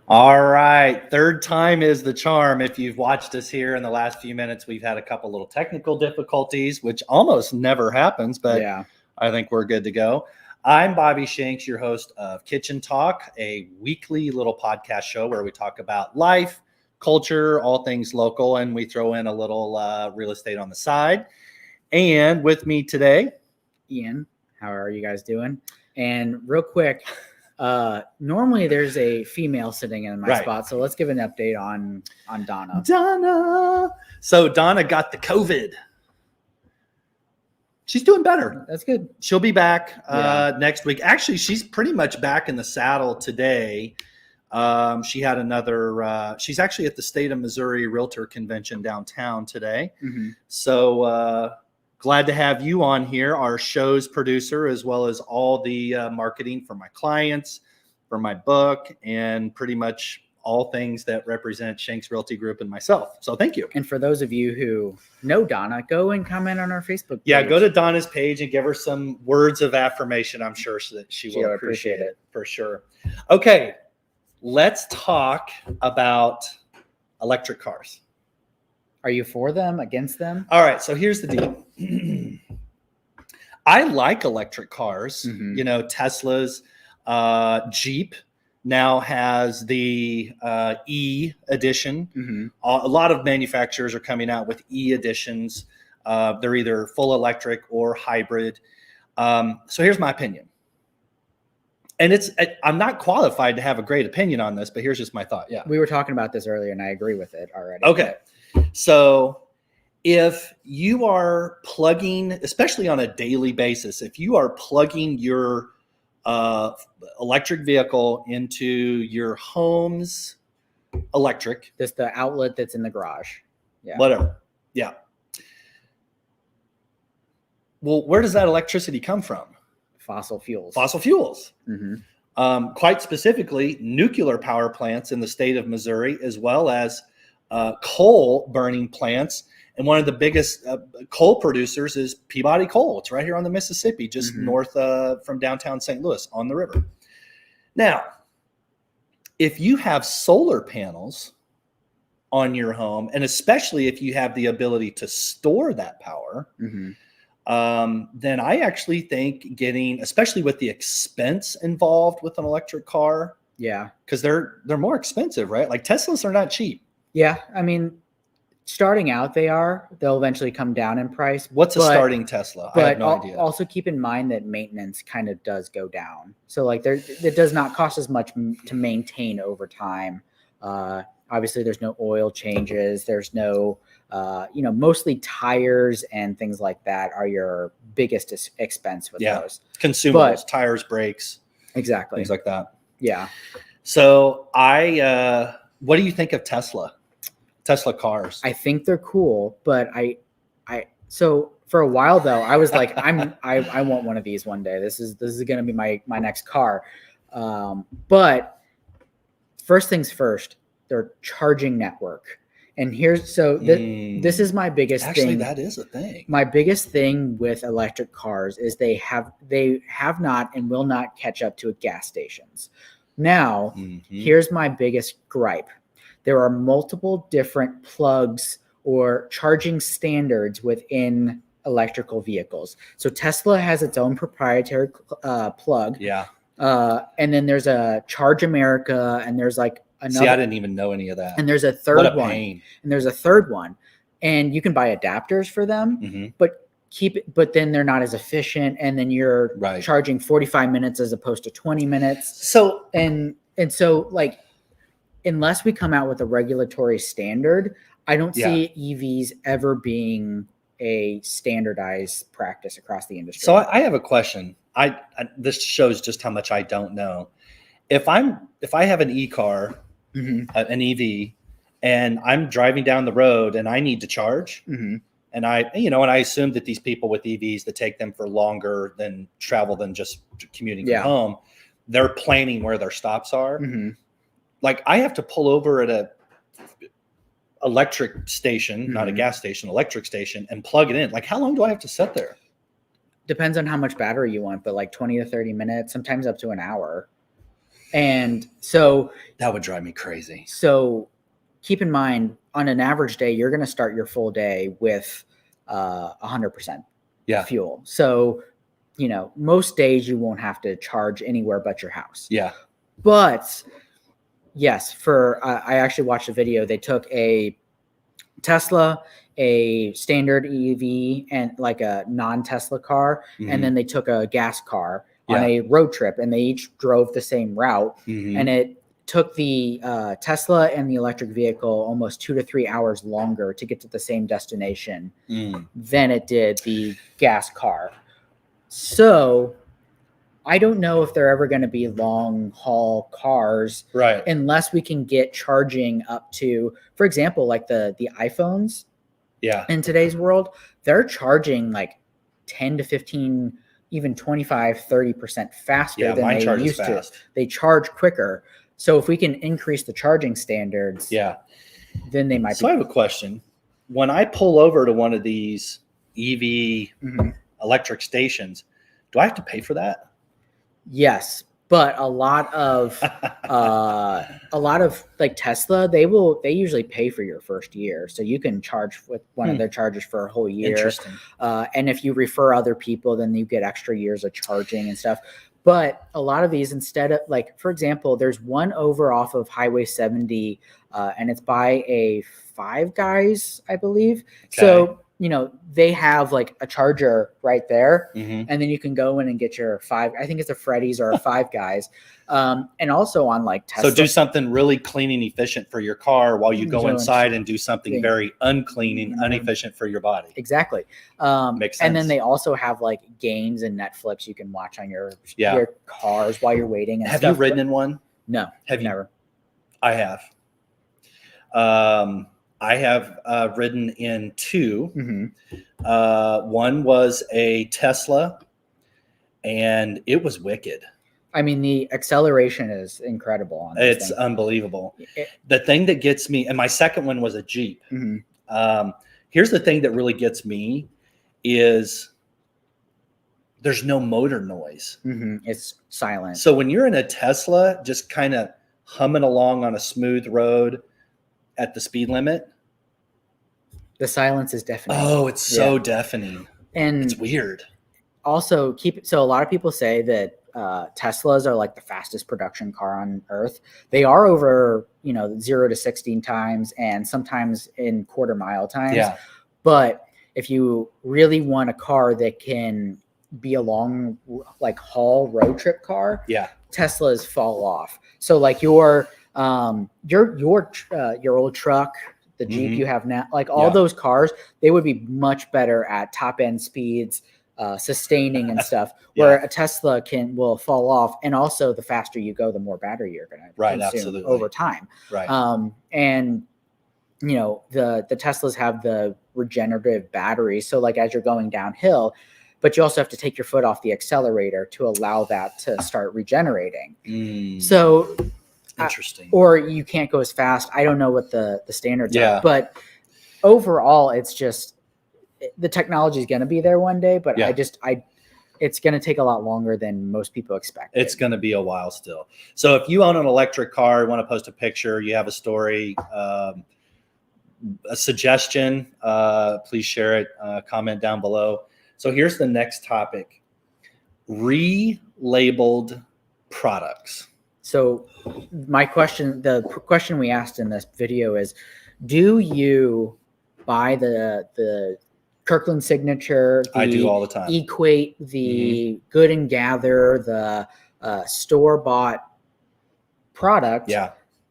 All right. Third time is the charm. If you've watched us here in the last few minutes, we've had a couple little technical difficulties, which almost never happens, but Yeah. I think we're good to go. I'm Bobby Shanks, your host of Kitchen Talk, a weekly little podcast show where we talk about life, culture, all things local, and we throw in a little real estate on the side. And with me today, Ian, how are you guys doing? And real quick, normally there's a female sitting in my Right. spot, so let's give an update on Donna. So Donna got the COVID. She's doing better. That's good. She'll be back Yeah. next week. Actually, she's pretty much back in the saddle today. She had another, she's actually at the State of Missouri Realtor Convention downtown today. Mm-hmm. So glad to have you on here, our show's producer, as well as all the marketing for my clients, for my book, and pretty much all things that represent Shanks Realty Group and myself. So thank you. And for those of you who know Donna, go and comment on our Facebook page. Yeah, go to Donna's page and give her some words of affirmation. I'm sure that she will appreciate it for sure. Okay, let's talk about electric cars. Are you for them, against them? All right, so here's the deal. I like electric cars. Mhm. You know, Tesla's Jeep now has the E edition. Mm-hmm. A lot of manufacturers are coming out with E editions. They're either full electric or hybrid. So here's my opinion. And I'm not qualified to have a great opinion on this, but here's just my thought. Yeah. We were talking about this earlier, and I agree with it already. Okay. So if you are plugging, especially on a daily basis, if you are plugging your electric vehicle into your home's electric, Just the outlet that's in the garage. Yeah. whatever. Yeah. Well, where does that electricity come from? Fossil fuels. Fossil fuels. Mm-hmm. Quite specifically, nuclear power plants in the state of Missouri, as well as coal burning plants. And one of the biggest coal producers is Peabody Coal. It's right here on the Mississippi, just Mhm. north from downtown St. Louis on the river. Now, if you have solar panels on your home, and especially if you have the ability to store that power, Mm-hmm. then I actually think especially with the expense involved with an electric car, Yeah. because they're more expensive, right? Like Teslas are not cheap. Yeah. I mean, starting out, they'll eventually come down in price. What's a but- starting Tesla? I have no idea. Also keep in mind that maintenance kind of does go down. So like it does not cost as much to maintain over time. Obviously there's no oil changes. There's no, mostly tires and things like that are your biggest expense with those. Consumables, tires, brakes, Exactly. things like that. Yeah. So what do you think of Tesla cars? I think they're cool, but so for a while though, I was like, I want one of these one day. This is going to be my next car. But first things first, their charging network. And this is my biggest thing. Actually, that is a thing. My biggest thing with electric cars is they have not and will not catch up to gas stations. Now, here's my biggest gripe. There are multiple different plugs or charging standards within electrical vehicles. So Tesla has its own proprietary plug. Yeah. And then there's a Charge America, and there's like another. See, I didn't even know any of that. And there's a third What a one. pain. And there's a third one. And you can buy adapters for them, but then they're not as efficient. And then you're charging 45 minutes as opposed to 20 minutes. So and so like, unless we come out with a regulatory standard, I don't see EVs ever being a standardized practice across the industry. So I have a question. This shows just how much I don't know. If I have an e-car, an EV, and I'm driving down the road and I need to charge, and I assume that these people with EVs that take them for longer than just commuting from home, they're planning where their stops are. Like I have to pull over at a electric station, not a gas station, electric station, and plug it in. Like how long do I have to sit there? Depends on how much battery you want, but like 20 to 30 minutes, sometimes up to an hour. And so that would drive me crazy. So keep in mind, on an average day, you're going to start your full day with 100% fuel. So, most days you won't have to charge anywhere but your house. Yeah. But yes, I actually watched a video. They took a Tesla, a standard EV, and like a non-Tesla car, and then they took a gas car on a road trip, and they each drove the same route, and it took the Tesla and the electric vehicle almost 2 to 3 hours longer to get to the same destination than it did the gas car. So I don't know if they're ever going to be long haul cars, right? Unless we can get charging up to, for example, like the iPhones. Yeah. In today's world, they're charging like 10 to 15, even 25, 30% faster than they used to. They charge quicker. So if we can increase the charging standards, then they might. So I have a question. When I pull over to one of these EV electric stations, do I have to pay for that? Yes, but a lot of like Tesla, they usually pay for your first year, so you can charge with one of their chargers for a whole year. Interesting. And if you refer other people, then you get extra years of charging and stuff. But a lot of these, instead of, like, for example, there's one over off of Highway 70, and it's by a Five Guys, I believe. Okay. So they have like a charger right there, and then you can go in and get your I think it's a Freddy's or a Five Guys. And also on like Tesla. So do something really clean and efficient for your car while you go inside and do something very unclean and inefficient for your body. Exactly. Makes sense. And then they also have like games and Netflix you can watch on your cars while you're waiting. And have you ridden in one? No. Have you? Never. I have. I have ridden in two. One was a Tesla, and it was wicked. I mean, the acceleration is incredible on this It's unbelievable. The thing that gets me, and my second one was a Jeep. Here's the thing that really gets me is there's no motor noise. It's silent. So when you're in a Tesla, just kind of humming along on a smooth road at the speed limit, the silence is deafening. Oh, it's so deafening. And it's weird. Also, so a lot of people say that Teslas are like the fastest production car on earth. They are over, 0 to 16 times and sometimes in quarter mile times. Yeah. But if you really want a car that can be a long, like, haul road trip car, Teslas fall off. So like your old truck, the Jeep you have now, like all those cars, they would be much better at top end speeds, sustaining and stuff, where a Tesla will fall off. And also the faster you go, the more battery you're going to consume over time. Right. And the Teslas have the regenerative batteries. So like as you're going downhill, but you also have to take your foot off the accelerator to allow that to start regenerating. So interesting. Or you can't go as fast. I don't know what the standards are, but overall, it's just the technology is going to be there one day. But it's going to take a lot longer than most people expect. It's going to be a while still. So if you own an electric car, want to post a picture, you have a story, a suggestion, please share it. Comment down below. So here's the next topic: relabeled products. So the question we asked in this video is, do you buy the Kirkland Signature? I do all the time. Equate, the Good and Gather, the store-bought product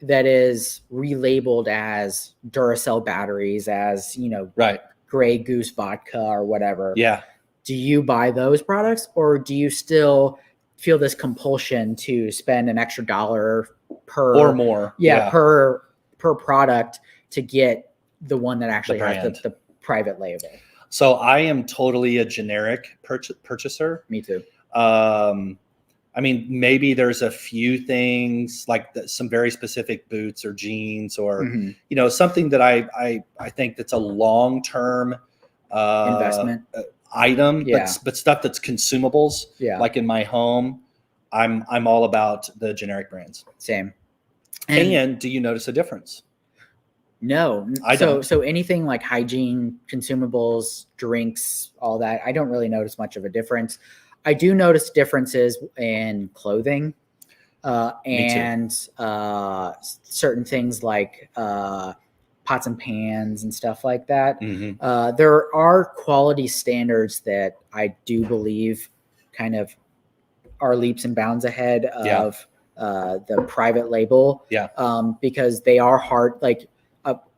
that is relabeled as Duracell batteries, as, Grey Goose vodka or whatever. Yeah. Do you buy those products, or do you still feel this compulsion to spend an extra $1 per or more per product to get the one that actually has the private label? So I am totally a generic purchaser. Me too. I mean, maybe there's a few things like some very specific boots or jeans or something that I think that's a long-term investment item, but stuff that's consumables, like in my home, I'm all about the generic brands. Same. And do you notice a difference? No. I don't. So anything like hygiene, consumables, drinks, all that, I don't really notice much of a difference. I do notice differences in clothing and certain things like pots and pans and stuff like that. Mm-hmm. There are quality standards that I do believe kind of are leaps and bounds ahead of the private label. Yeah. Because they are hard. Like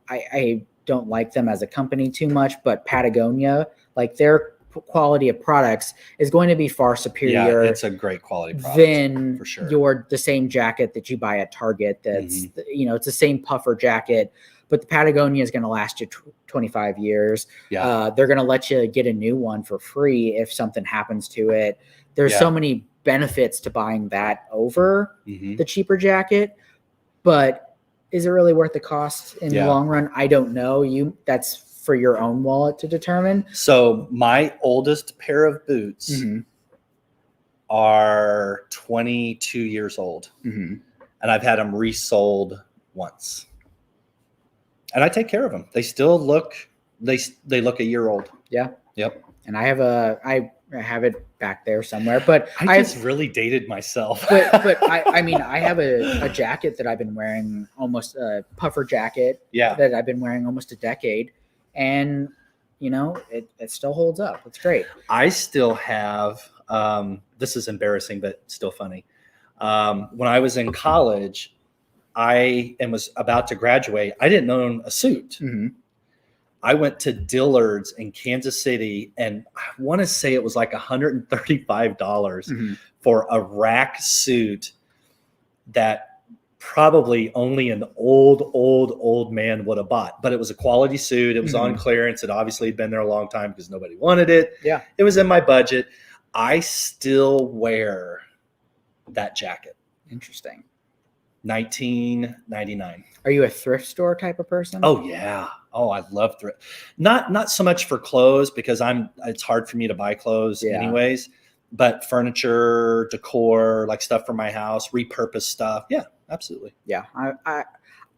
I don't like them as a company too much, but Patagonia, like their quality of products is going to be far superior. Yeah, it's a great quality product than for sure. the same jacket that you buy at Target. That's it's the same puffer jacket, but the Patagonia is going to last you 25 years. Yeah. They're going to let you get a new one for free if something happens to it. There's so many benefits to buying that over the cheaper jacket, but is it really worth the cost in the long run? I don't know. That's for your own wallet to determine. So my oldest pair of boots are 22 years old, and I've had them resold once, and I take care of them. They still look they look a year old. Yeah. Yep. And I have it back there somewhere, but I just really dated myself. but I mean, I have a jacket that I've been wearing, almost a puffer jacket that I've been wearing almost a decade. And, it still holds up. It's great. I still have, this is embarrassing, but still funny. When I was in college, was about to graduate. I didn't own a suit. I went to Dillard's in Kansas City, and I want to say it was like $135 for a rack suit that probably only an old man would have bought. But it was a quality suit. It was on clearance. It obviously had been there a long time because nobody wanted it. Yeah. It was in my budget. I still wear that jacket. Interesting. 1999. Are you a thrift store type of person? Oh yeah. Oh, I love thrift. Not so much for clothes because it's hard for me to buy clothes anyways, but furniture, decor, like stuff for my house, repurposed stuff. Yeah, absolutely. Yeah.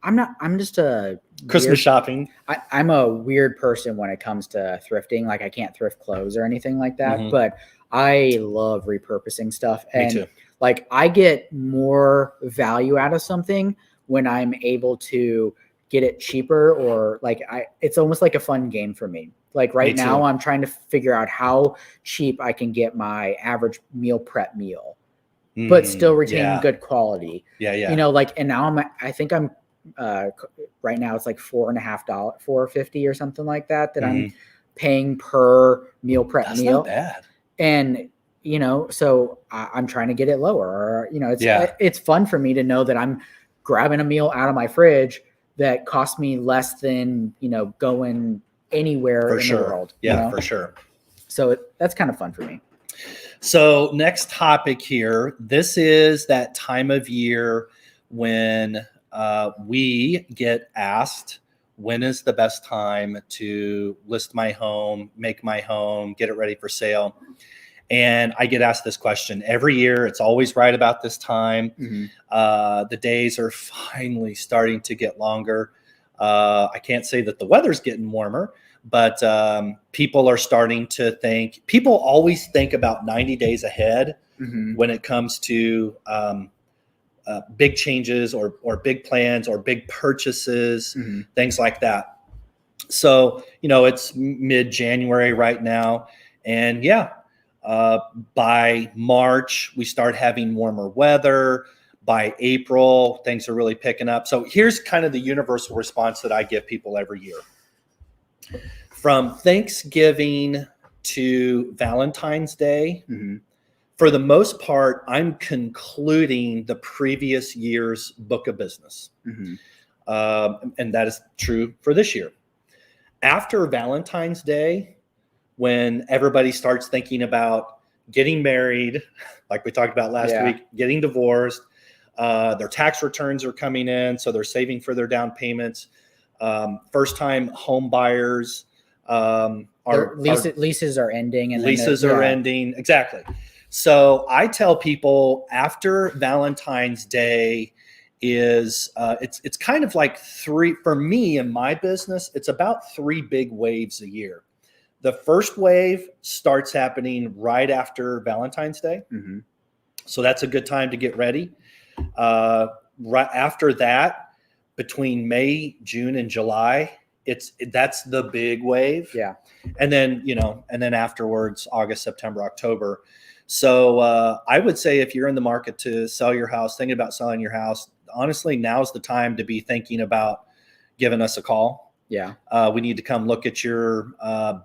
I'm just a Christmas shopping. I'm a weird person when it comes to thrifting. Like I can't thrift clothes or anything like that, but I love repurposing stuff. And me too. Like I get more value out of something when I'm able to get it cheaper, or like it's almost like a fun game for me. Like right now I'm trying to figure out how cheap I can get my average meal prep meal, but still retain good quality. Yeah. Yeah. And now I think I'm right now it's like $4.50 or something like that I'm paying per meal prep That's meal. Not bad. And so I'm trying to get it lower. It's fun for me to know that I'm grabbing a meal out of my fridge that cost me less than, going anywhere in the world. Yeah, for sure. So that's kind of fun for me. So next topic here, this is that time of year when we get asked, when is the best time to list my home, make my home, get it ready for sale? And I get asked this question every year. It's always right about this time. The days are finally starting to get longer. I can't say that the weather's getting warmer, but people are starting to think. People always think about 90 days ahead when it comes to big changes or big plans or big purchases, things like that. So, it's mid-January right now. And by March, we start having warmer weather. By April, things are really picking up. So here's kind of the universal response that I give people every year. From Thanksgiving to Valentine's Day, for the most part, I'm concluding the previous year's book of business. And that is true for this year. After Valentine's Day, when everybody starts thinking about getting married, like we talked about last week, getting divorced, their tax returns are coming in, so they're saving for their down payments. First-time home buyers leases are ending, and leases are ending. Exactly. So I tell people after Valentine's Day is it's kind of like three for me in my business. It's about 3 big waves a year. The first wave starts happening right after Valentine's Day. Mm-hmm. So that's a good time to get ready. Right after that, between May, June, and July, that's the big wave. Yeah. And then, and then afterwards, August, September, October. So I would say if you're in the market to sell your house, thinking about selling your house, honestly, now's the time to be thinking about giving us a call. Yeah. We need to come look at your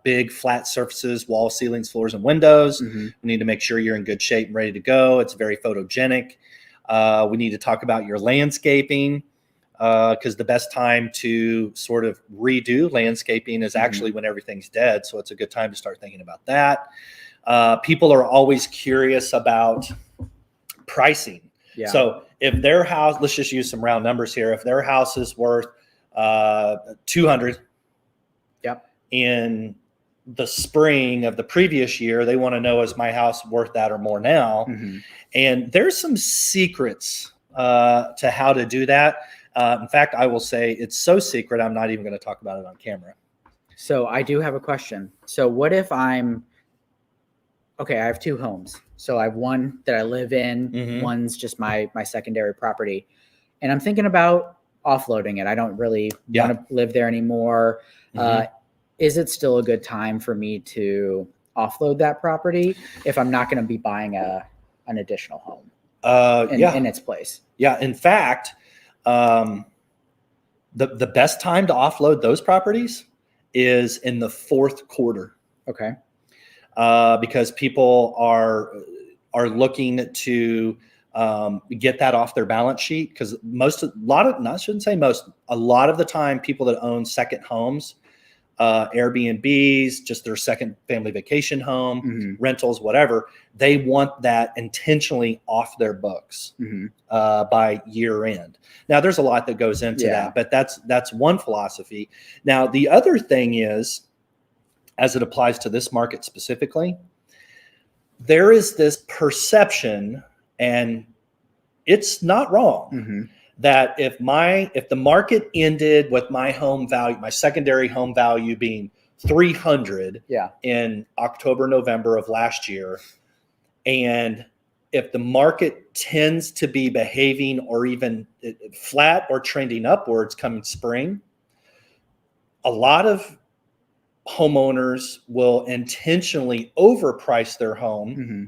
big flat surfaces, walls, ceilings, floors, and windows. Mm-hmm. We need to make sure you're in good shape and ready to go. It's very photogenic. We need to talk about your landscaping because the best time to sort of redo landscaping is actually when everything's dead. So it's a good time to start thinking about that. People are always curious about pricing. Yeah. So if their house, let's just use some round numbers here. If their house is worth 200 Yep. in the spring of the previous year, they want to know, is my house worth that or more now? Mm-hmm. And there's some secrets to how to do that. In fact, I will say it's so secret, I'm not even going to talk about it on camera. So I do have a question. So what if I have 2 homes. So I have one that I live in, Mm-hmm. one's just my secondary property. And I'm thinking about offloading it. I don't really want to live there anymore. Mm-hmm. Is it still a good time for me to offload that property if I'm not going to be buying an additional home in its place? Yeah. In fact, the best time to offload those properties is in the 4th quarter. Okay. Because people are looking to get that off their balance sheet. Because a lot of the time, people that own second homes, Airbnbs, just their second family vacation home, Mm-hmm. rentals, whatever, they want that intentionally off their books Mm-hmm. by year end. Now, there's a lot that goes into that, but that's one philosophy. Now, the other thing is, as it applies to this market specifically, there is this perception, and it's not wrong, Mm-hmm. that if the market ended with my home value, my secondary home value being 300 in October, November of last year, and if the market tends to be behaving or even flat or trending upwards coming spring, a lot of homeowners will intentionally overprice their home, Mm-hmm.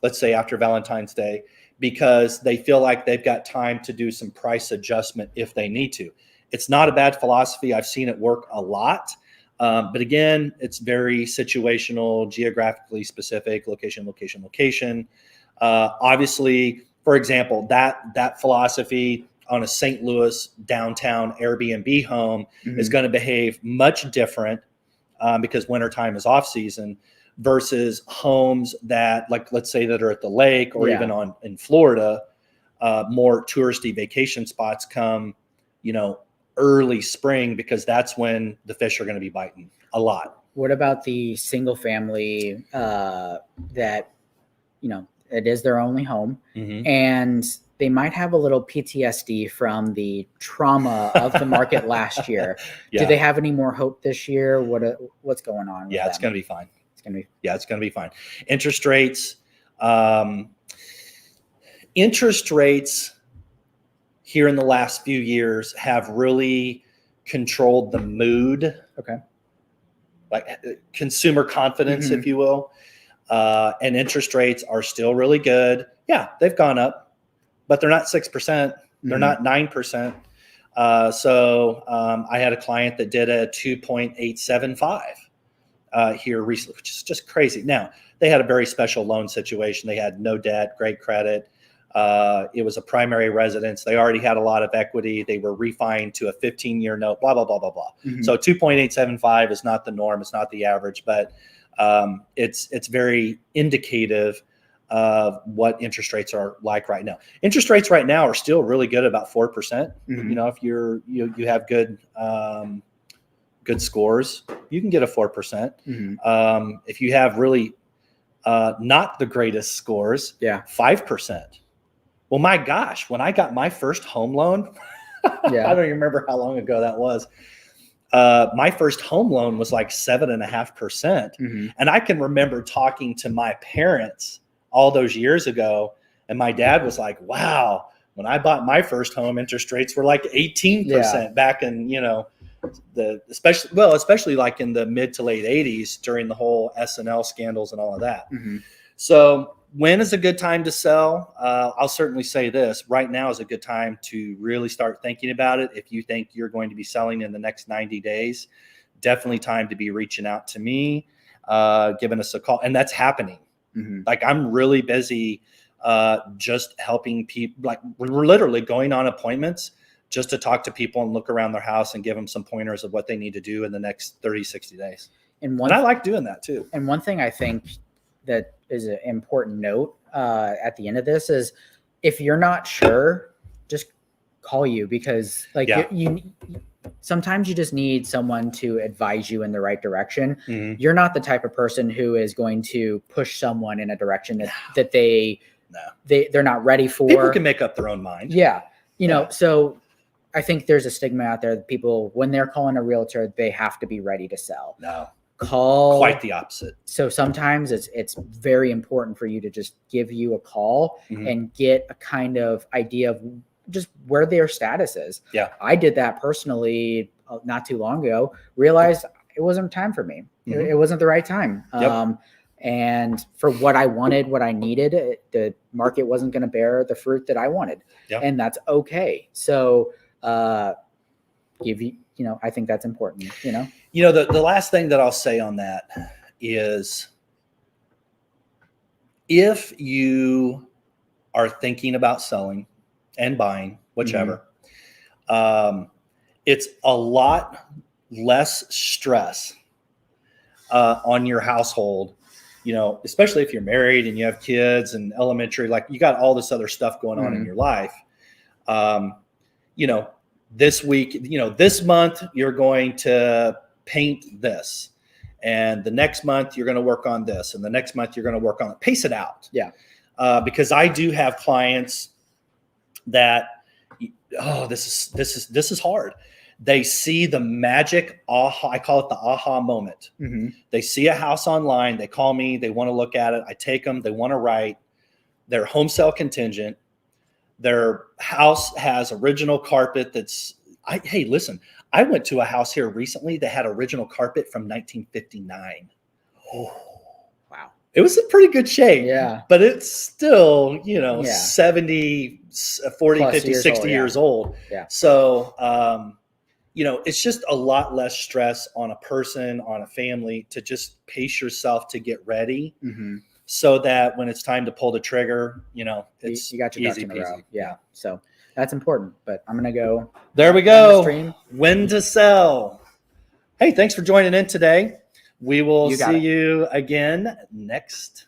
let's say after Valentine's Day, because they feel like they've got time to do some price adjustment if they need to. It's not a bad philosophy. I've seen it work a lot. But again, it's very situational, geographically specific, location. Obviously, for example, that philosophy on a St. Louis downtown Airbnb home Mm-hmm. is going to behave much different because wintertime is off season versus homes that, like, let's say that are at the lake or even in Florida, more touristy vacation spots come, early spring, because that's when the fish are going to be biting a lot. What about the single family that, it is their only home, Mm-hmm. and they might have a little PTSD from the trauma of the market last year. Do they have any more hope this year? What's going on? Yeah, it's going to be fine. It's going to be fine. Interest rates here in the last few years have really controlled the mood. Okay. Like consumer confidence, Mm-hmm. if you will. And interest rates are still really good. Yeah, they've gone up, but they're not 6%. They're not 9%. So I had a client that did a 2.875 here recently, which is just crazy. Now, they had a very special loan situation. They had no debt, great credit. It was a primary residence. They already had a lot of equity. They were refined to a 15-year note, blah, blah, blah, blah, blah. Mm-hmm. So 2.875 is not the norm. It's not the average, but it's very indicative of what interest rates are like right now. Interest rates right now are still really good, about 4%. Mm-hmm. If you have good scores, you can get a 4%. Mm-hmm. If you have really not the greatest scores. Yeah. 5%. Well, my gosh, when I got my first home loan, Yeah. I don't even remember how long ago that was. My first home loan was like 7.5%. And I can remember talking to my parents all those years ago. And my dad was like, wow, when I bought my first home, interest rates were like 18% back in, especially like in the mid to late 80s during the whole S&L scandals and all of that. So when is a good time to sell? I'll certainly say this. Right now is a good time to really start thinking about it. If you think you're going to be selling in the next 90 days, definitely time to be reaching out to me, giving us a call. And that's happening. Like I'm really busy just helping people. Like we're literally going on appointments just to talk to people and look around their house and give them some pointers of what they need to do in the next 30, 60 days. And I like doing that too. And one thing I think that is an important note at the end of this is if you're not sure, just call you, because like you sometimes you just need someone to advise you in the right direction. You're not the type of person who is going to push someone in a direction that they're not ready for. People can make up their own mind. So I think there's a stigma out there that people, when they're calling a realtor, they have to be ready to sell. No. Call. Quite the opposite. So sometimes it's very important for you to just give you a call and get a kind of idea of just where their status is. Yeah. I did that personally not too long ago, realized it wasn't time for me. It wasn't the right time. And for what I wanted, what I needed, the market wasn't going to bear the fruit that I wanted. And that's okay. So I think that's important, the last thing that I'll say on that is if you are thinking about selling and buying, whichever, it's a lot less stress on your household, especially if you're married and you have kids and elementary, like you got all this other stuff going on in your life. This week, this month you're going to paint this, and the next month you're going to work on this, and the next month you're going to work on it. Pace it out. Because I do have clients that, this is hard. They see the magic aha. I call it the aha moment. They see a house online. They call me. They want to look at it. I take them. They want to write. They're home sale contingent. Their house has original carpet. Hey, listen, I went to a house here recently that had original carpet from 1959. Oh, wow. It was in pretty good shape. Yeah. But it's still, 70, 40, Plus 50, 60 years old. Yeah. So, it's just a lot less stress on a person, on a family, to just pace yourself to get ready. So that when it's time to pull the trigger, it's you got your ducks in a row. Yeah. So that's important. But I'm gonna go. There we go. When to sell. Hey, thanks for joining in today. We will see you again next